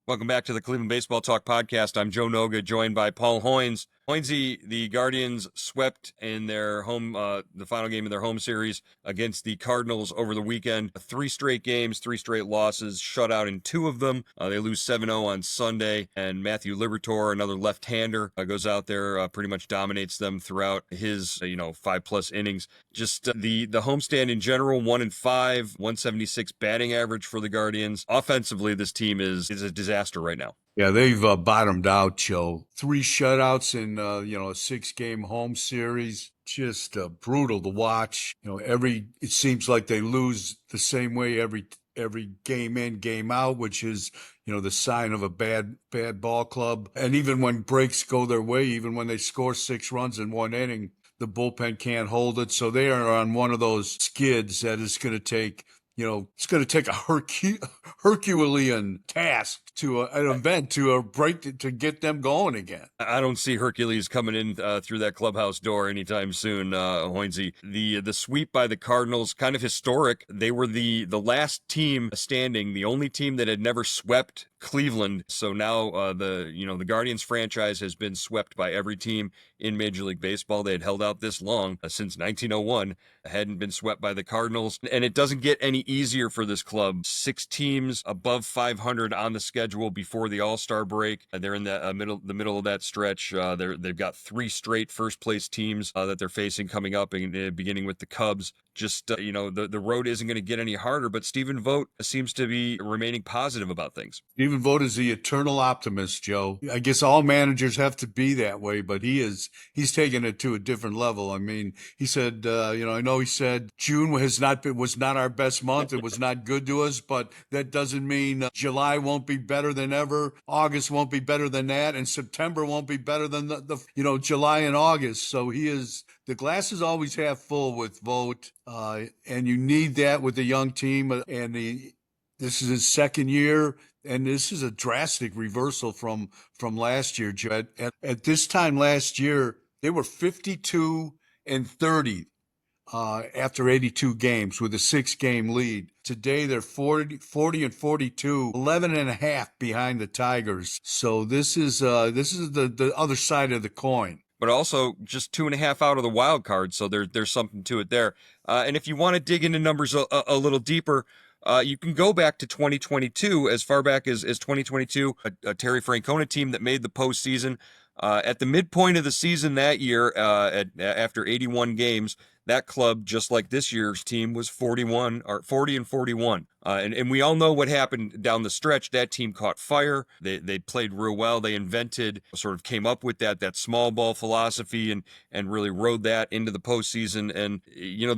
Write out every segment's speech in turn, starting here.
Welcome back to the Cleveland Baseball Talk podcast. I'm Joe Noga, joined by Paul Hoynes. Hoynesy, the Guardians swept in their home, the final game of their home series against the Cardinals over the weekend. 3 straight games, 3 straight losses, shut out in 2 of them. They lose 7-0 on Sunday, and Matthew Liberatore, another left-hander, goes out there, pretty much dominates them throughout his, 5+ innings. Just the homestand in general, 1-5, 176 batting average for the Guardians. Offensively, this team is a disaster right now. Yeah, they've bottomed out, Joe. 3 shutouts in a 6-game home series. Just brutal to watch. It seems like they lose the same way every game in, game out, which is the sign of a bad ball club. And even when breaks go their way, even when they score 6 runs in 1 inning, the bullpen can't hold it. So they are on one of those skids that is going to take it's going to take a Herculean task to an event to break to get them going again. I don't see Hercules coming in through that clubhouse door anytime soon, Hoynesy. The sweep by the Cardinals, kind of historic. They were the last team standing, the only team that had never swept Cleveland. So now the Guardians franchise has been swept by every team in Major League Baseball. They had held out this long since 1901, hadn't been swept by the Cardinals, and it doesn't get any easier for this club. 6 teams above 500 on the schedule before the All-Star break. They're in the middle of that stretch. They've got 3 straight first place teams that they're facing coming up, beginning with the Cubs. Just the road isn't going to get any harder, but Stephen Vogt seems to be remaining positive about things. Stephen Vogt is the eternal optimist, Joe. I guess all managers have to be that way, but he's taken it to a different level. I mean, he said, I know he said June was not our best month. It was not good to us, but that doesn't mean July won't be better than ever. August won't be better than that, and September won't be better than the July and August. So the glass is always half full with Vogt, and you need that with the young team. And this is his second year, and this is a drastic reversal from last year. At this time last year, they were 52-30 after 82 games with a 6-game lead. Today, they're 40-42, 11 and a half behind the Tigers. So this is the other side of the coin. But also just 2.5 out of the wild card, so there's something to it there. And if you want to dig into numbers a little deeper, you can go back to 2022, as far back as 2022, a Terry Francona team that made the postseason. At the midpoint of the season that year, after 81 games, that club, just like this year's team, was 40-41. And we all know what happened down the stretch. That team caught fire. They played real well. They sort of came up with that small ball philosophy and really rode that into the postseason. And,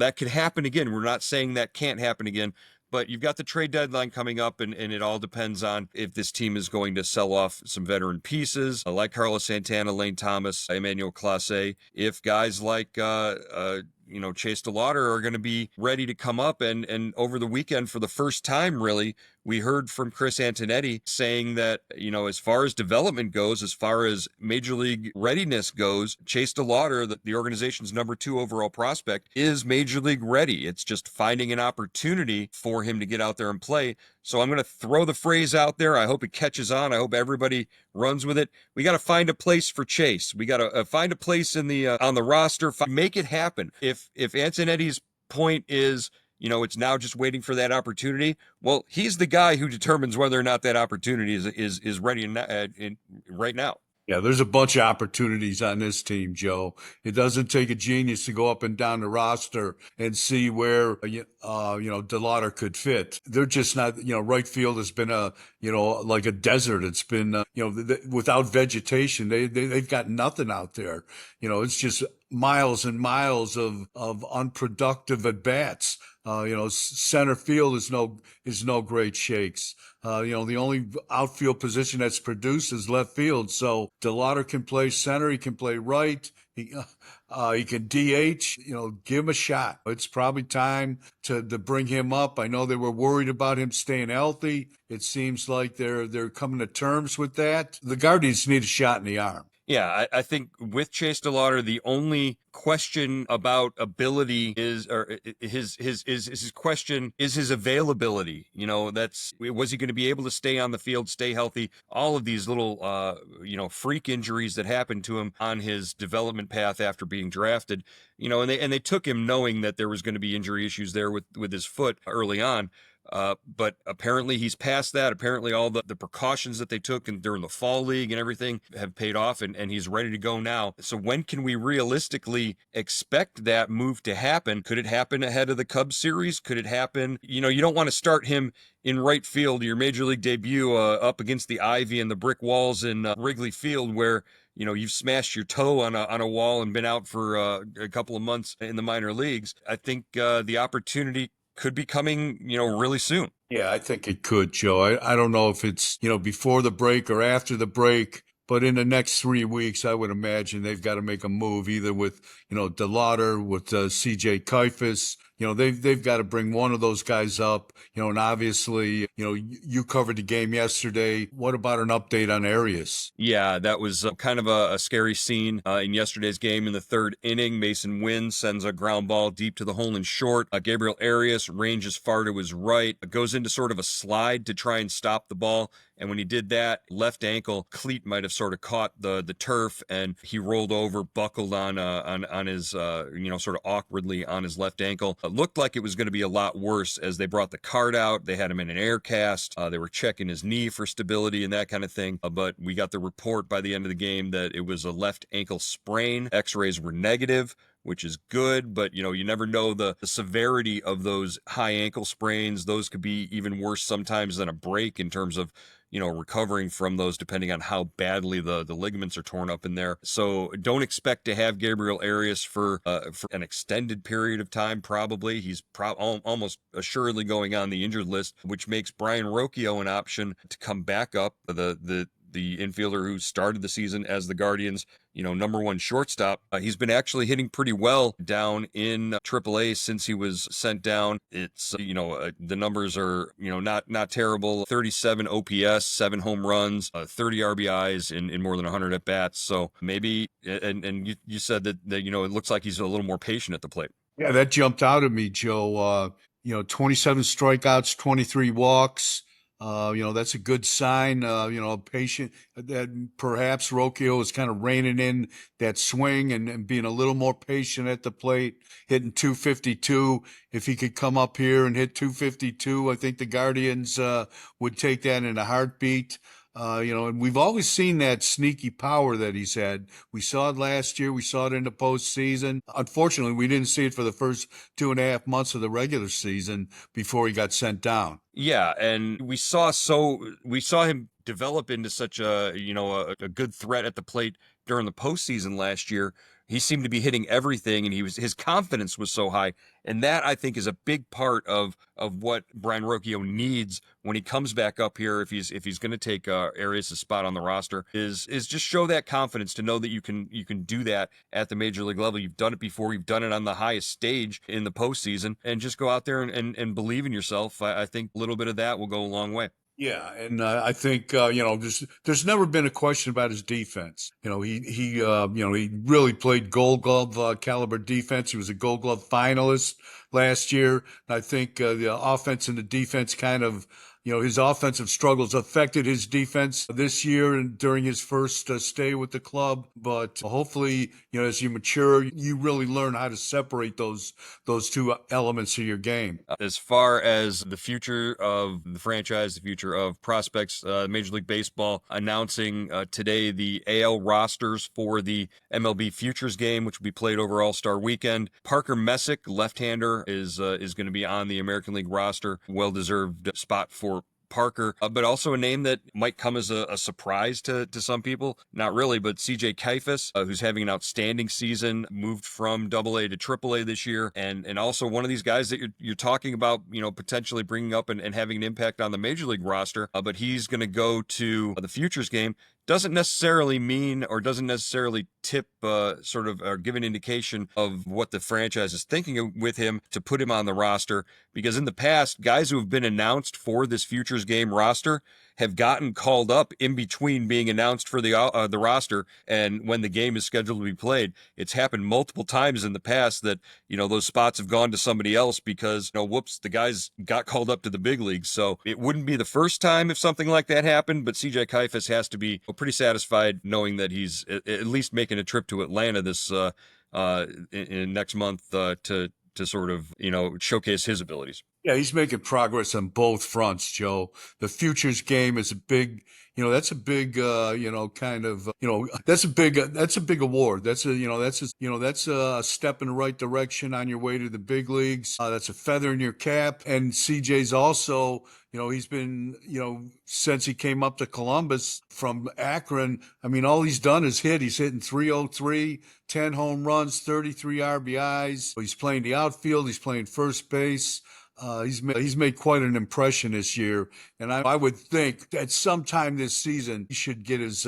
that could happen again. We're not saying that can't happen again. But you've got the trade deadline coming up, and it all depends on if this team is going to sell off some veteran pieces, like Carlos Santana, Lane Thomas, Emmanuel Clase. If guys like Chase DeLauter are going to be ready to come up. And over the weekend, for the first time, really, we heard from Chris Antonetti saying that, as far as development goes, as far as major league readiness goes, Chase DeLauter, the organization's number 2 overall prospect, is major league ready. It's just finding an opportunity for him to get out there and play. So I'm going to throw the phrase out there. I hope it catches on. I hope everybody runs with it. We got to find a place for Chase. We got to find a place on the roster. Make it happen. If Antonetti's point is, it's now just waiting for that opportunity, well, he's the guy who determines whether or not that opportunity is ready right now. Yeah, there's a bunch of opportunities on this team, Joe. It doesn't take a genius to go up and down the roster and see where, DeLauter could fit. They're just not, right field has been like a desert. It's been, without vegetation, they've got nothing out there. It's just miles and miles of unproductive at bats. Center field is no great shakes. The only outfield position that's produced is left field. So DeLauter can play center. He can play right. He can DH. Give him a shot. It's probably time to bring him up. I know they were worried about him staying healthy. It seems like they're coming to terms with that. The Guardians need a shot in the arm. Yeah, I think with Chase DeLauter, the only question about ability is, or his question is his availability. You know, that's, was he going to be able to stay on the field, stay healthy? All of these little, freak injuries that happened to him on his development path after being drafted. You know, and they took him knowing that there was going to be injury issues there with his foot early on. But apparently he's past that. Apparently all the precautions that they took during the fall league and everything have paid off, and he's ready to go now. So when can we realistically expect that move to happen? Could it happen ahead of the Cubs series? Could it happen? You know, you don't want to start him in right field, your major league debut, up against the ivy and the brick walls in Wrigley Field, where you've smashed your toe on a wall and been out for a couple of months in the minor leagues. I think the opportunity could be coming, really soon. Yeah, I think it could, Joe. I don't know if it's, before the break or after the break, but in the next 3 weeks, I would imagine they've got to make a move either with, DeLauter, with CJ Kifus. They've got to bring one of those guys up, and obviously, you covered the game yesterday. What about an update on Arias? Yeah, that was kind of a scary scene in yesterday's game. In the third inning, Mason Wynn sends a ground ball deep to the hole and short. Gabriel Arias ranges far to his right, goes into sort of a slide to try and stop the ball. And when he did that, left ankle cleat might have sort of caught the turf, and he rolled over, buckled on his sort of awkwardly on his left ankle. It looked like it was going to be a lot worse as they brought the cart out. They had him in an air cast. They were checking his knee for stability and that kind of thing. But we got the report by the end of the game that it was a left ankle sprain. X-rays were negative, which is good, but you never know the severity of those high ankle sprains. Those could be even worse sometimes than a break in terms of recovering from those, depending on how badly the ligaments are torn up in there. So don't expect to have Gabriel Arias for an extended period of time. Probably he's almost assuredly going on the injured list, which makes Brian Rocchio an option to come back up. The infielder who started the season as the Guardians, number one shortstop. He's been actually hitting pretty well down in AAA since he was sent down. It's, the numbers are, not terrible. 37 OPS, 7 home runs, 30 RBIs in more than 100 at bats. So maybe, and you said that, it looks like he's a little more patient at the plate. Yeah, that jumped out at me, Joe. 27 strikeouts, 23 walks. That's a good sign. Patient that perhaps Rocchio is kind of reining in that swing and being a little more patient at the plate, hitting 252. If he could come up here and hit 252, I think the Guardians would take that in a heartbeat. And we've always seen that sneaky power that he's had. We saw it last year. We saw it in the postseason. Unfortunately, we didn't see it for the first 2.5 months of the regular season before he got sent down. Yeah, and we saw him develop into such a good threat at the plate during the postseason last year. He seemed to be hitting everything, and his confidence was so high, and that I think is a big part of what Brian Rocchio needs when he comes back up here. If he's going to take Arias' spot on the roster, is just show that confidence to know that you can do that at the major league level. You've done it before. You've done it on the highest stage in the postseason, and just go out there and believe in yourself. I think a little bit of that will go a long way. Yeah, and I think there's never been a question about his defense. He really played Gold Glove caliber defense. He was a Gold Glove finalist last year. I think the offense and the defense kind of, his offensive struggles affected his defense this year and during his first stay with the club. But hopefully, as you mature, you really learn how to separate those two elements of your game. As far as the future of the franchise, the future of prospects, Major League Baseball announcing today the AL rosters for the MLB Futures game, which will be played over All-Star Weekend. Parker Messick, left-hander, is going to be on the American League roster. Well-deserved spot for Parker, but also a name that might come as a surprise to some people. Not really, but CJ Kifus, who's having an outstanding season, moved from AA to AAA this year, and also one of these guys that you're talking about, potentially bringing up and having an impact on the major league roster. But he's going to go to the Futures game. Doesn't necessarily mean or doesn't necessarily tip or give an indication of what the franchise is thinking with him to put him on the roster, because in the past, guys who have been announced for this Futures game roster have gotten called up in between being announced for the roster and when the game is scheduled to be played. It's happened multiple times in the past that, those spots have gone to somebody else because, whoops, the guys got called up to the big leagues. So it wouldn't be the first time if something like that happened, but CJ Kifus has to be pretty satisfied knowing that he's at least making a trip to Atlanta this in next month to sort of, showcase his abilities. Yeah, he's making progress on both fronts, Joe. The futures game is a big, that's a big, that's a big award. That's a step in the right direction on your way to the big leagues. That's a feather in your cap. And CJ's also, he's been, since he came up to Columbus from Akron, I mean, all he's done is hit. He's hitting 303, 10 home runs, 33 RBIs. He's playing the outfield. He's playing first base. He's made quite an impression this year, and I would think that sometime this season he should get his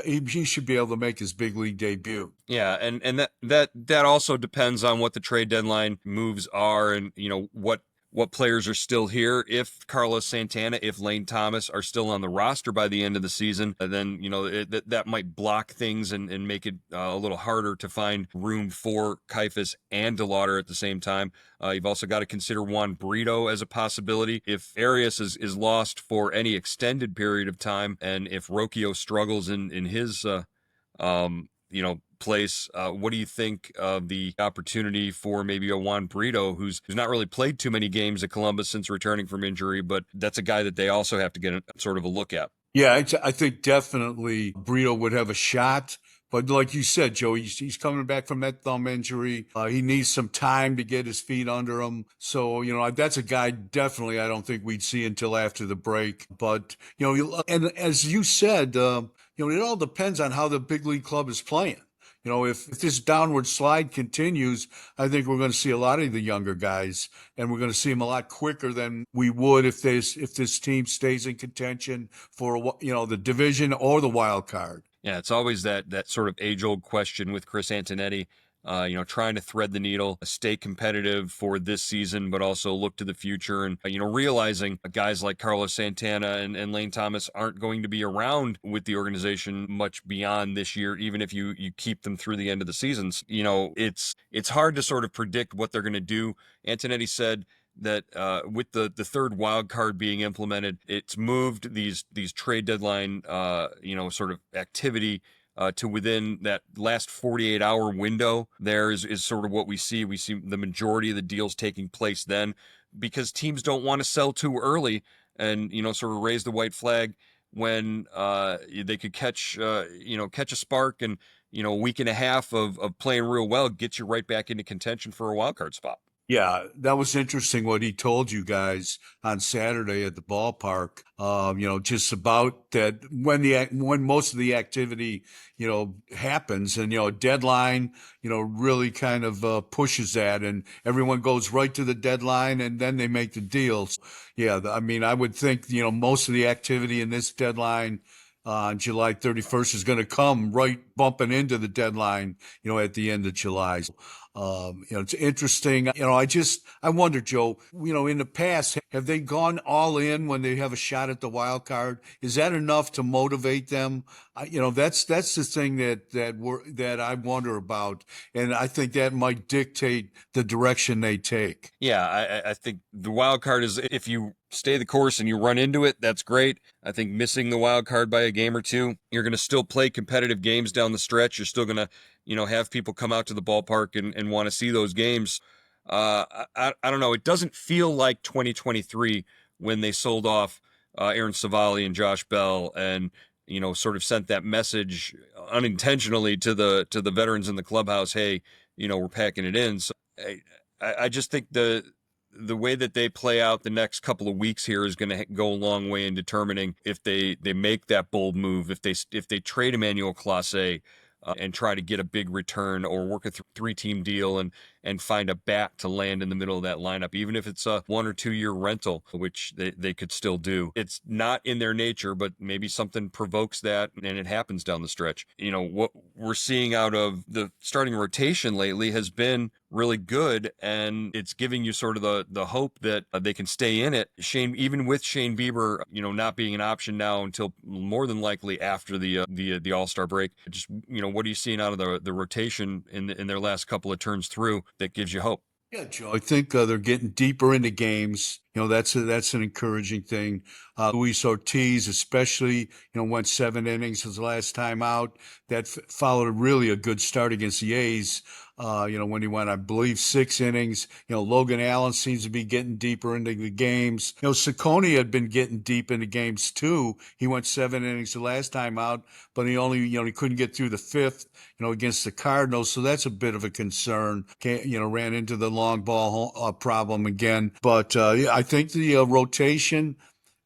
he should be able to make his big league debut. Yeah, and that also depends on what the trade deadline moves are, and what players are still here. If Carlos Santana, if Lane Thomas are still on the roster by the end of the season, then that might block things and make it a little harder to find room for Kifus and DeLauter at the same time. You've also got to consider Juan Brito as a possibility. If Arias is lost for any extended period of time, and if Rocchio struggles in his place, what do you think of the opportunity for maybe a Juan Brito, who's not really played too many games at Columbus since returning from injury, but that's a guy that they also have to get sort of a look at? Yeah, I think definitely Brito would have a shot. But like you said, Joe, he's coming back from that thumb injury. He needs some time to get his feet under him. So, that's a guy definitely I don't think we'd see until after the break. But, and as you said, it all depends on how the big league club is playing. If this downward slide continues, I think we're going to see a lot of the younger guys, and we're going to see them a lot quicker than we would if this team stays in contention for the division or the wild card. Yeah, it's always that sort of age-old question with Chris Antonetti, trying to thread the needle, stay competitive for this season, but also look to the future. And, realizing guys like Carlos Santana and Lane Thomas aren't going to be around with the organization much beyond this year, even if you keep them through the end of the seasons. It's hard to sort of predict what they're going to do. Antonetti said that with the third wild card being implemented, it's moved these trade deadline sort of activity to within that last 48-hour window. There is sort of what we see. We see the majority of the deals taking place then, because teams don't want to sell too early and sort of raise the white flag when they could catch a spark, and a week and a half of playing real well gets you right back into contention for a wild card spot. Yeah, that was interesting what he told you guys on Saturday at the ballpark. Just about that when most of the activity, happens, and a deadline, really kind of pushes that, and everyone goes right to the deadline, and then they make the deals. Yeah, I mean, I would think most of the activity in this deadline on July 31st is going to come right bumping into the deadline, at the end of July. It's interesting. I wonder, Joe, in the past, have they gone all in when they have a shot at the wild card? Is that enough to motivate them? That's the thing that I wonder about. And I think that might dictate the direction they take. Yeah, I think the wild card is, if you stay the course and you run into it, that's great. I think missing the wild card by a game or two, you're going to still play competitive games down the stretch. You're still going to, have people come out to the ballpark and want to see those games. I don't know. It doesn't feel like 2023 when they sold off Aaron Savali and Josh Bell, and sort of sent that message unintentionally to the veterans in the clubhouse. Hey, we're packing it in. So I just think the way that they play out the next couple of weeks here is going to go a long way in determining if they make that bold move, if they trade Emmanuel Clase and try to get a big return, or work a three-team deal and and find a bat to land in the middle of that lineup, even if it's a 1 or 2 year rental, which they could still do. It's not in their nature, but maybe something provokes that and it happens down the stretch. What we're seeing out of the starting rotation lately has been really good, and it's giving you sort of the hope that they can stay in it. Even with Shane Bieber, not being an option now until more than likely after the All-Star break. Just what are you seeing out of the rotation in their last couple of turns through that gives you hope? Yeah, Joe, I think they're getting deeper into games. That's an encouraging thing. Luis Ortiz, especially, went 7 innings his last time out. That followed really a good start against the A's. When he went, I believe, 6 innings. Logan Allen seems to be getting deeper into the games. Saccone had been getting deep into games too. He went 7 innings the last time out, but he couldn't get through the fifth, against the Cardinals. So that's a bit of a concern. Ran into the long ball problem again. But yeah, I think the rotation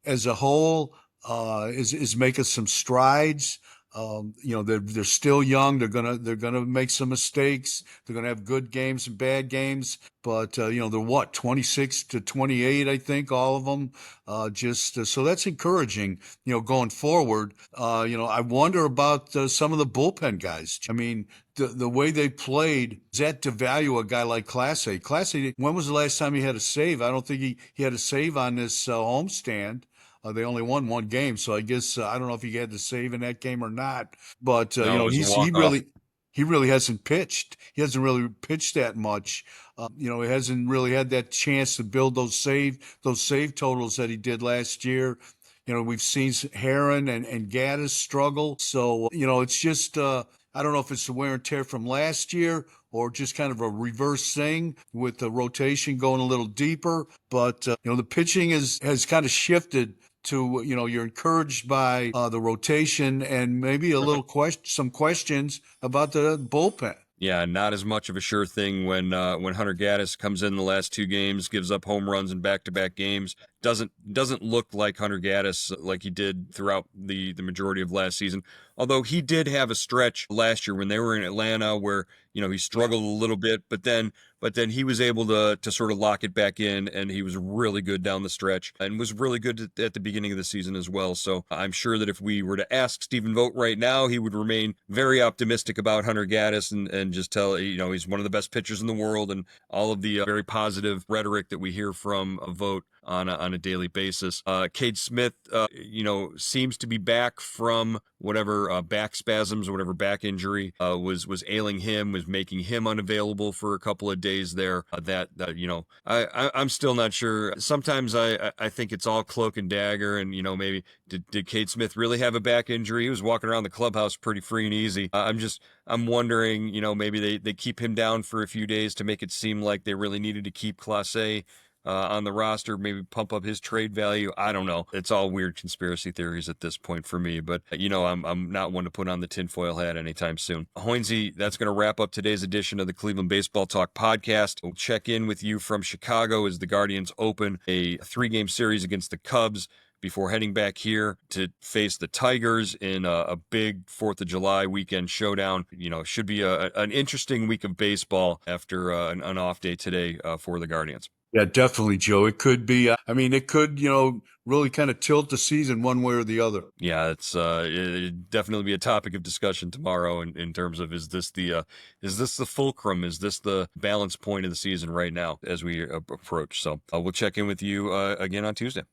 as a whole is making some strides. They're still young. They're gonna make some mistakes. They're gonna have good games and bad games. But they're what, 26 to 28, I think, all of them. So that's encouraging. Going forward. I wonder about some of the bullpen guys. I mean, the way they played, does that devalue a guy like Class A? Class A, when was the last time he had a save? I don't think he had a save on this homestand. They only won one game, so I guess I don't know if he had to save in that game or not. But No, it was a he walk off. really hasn't pitched. He hasn't really pitched that much. He hasn't really had that chance to build those save totals that he did last year. We've seen Heron and Gaddis struggle. So it's just I don't know if it's the wear and tear from last year or just kind of a reverse thing with the rotation going a little deeper. But the pitching has kind of shifted to you're encouraged by the rotation and maybe a little some questions about the bullpen. Yeah, not as much of a sure thing when Hunter Gaddis comes in the last 2 games, gives up home runs in back-to-back games. Doesn't look like Hunter Gaddis like he did throughout the majority of last season. Although he did have a stretch last year when they were in Atlanta where he struggled a little bit, but then he was able to sort of lock it back in, and he was really good down the stretch and was really good at the beginning of the season as well. So I'm sure that if we were to ask Stephen Vogt right now, he would remain very optimistic about Hunter Gaddis and just tell he's one of the best pitchers in the world and all of the very positive rhetoric that we hear from Vogt on a daily basis. Cade Smith, seems to be back from whatever back spasms or whatever back injury was ailing him, was making him unavailable for a couple of days there. I'm still not sure. Sometimes I think it's all cloak and dagger, and maybe did Cade Smith really have a back injury? He was walking around the clubhouse pretty free and easy. I'm wondering, maybe they keep him down for a few days to make it seem like they really needed to keep Class A on the roster, maybe pump up his trade value. I don't know. It's all weird conspiracy theories at this point for me, but I'm not one to put on the tinfoil hat anytime soon. Hoynesy, that's going to wrap up today's edition of the Cleveland Baseball Talk podcast. We'll check in with you from Chicago as the Guardians open a 3-game series against the Cubs before heading back here to face the Tigers in a big 4th of July weekend showdown. Should be an interesting week of baseball after an off day today for the Guardians. Yeah, definitely, Joe. It could be. I mean, it could, really kind of tilt the season one way or the other. Yeah, it'd definitely be a topic of discussion tomorrow in terms of is this the fulcrum? Is this the balance point of the season right now as we approach? So we'll check in with you again on Tuesday.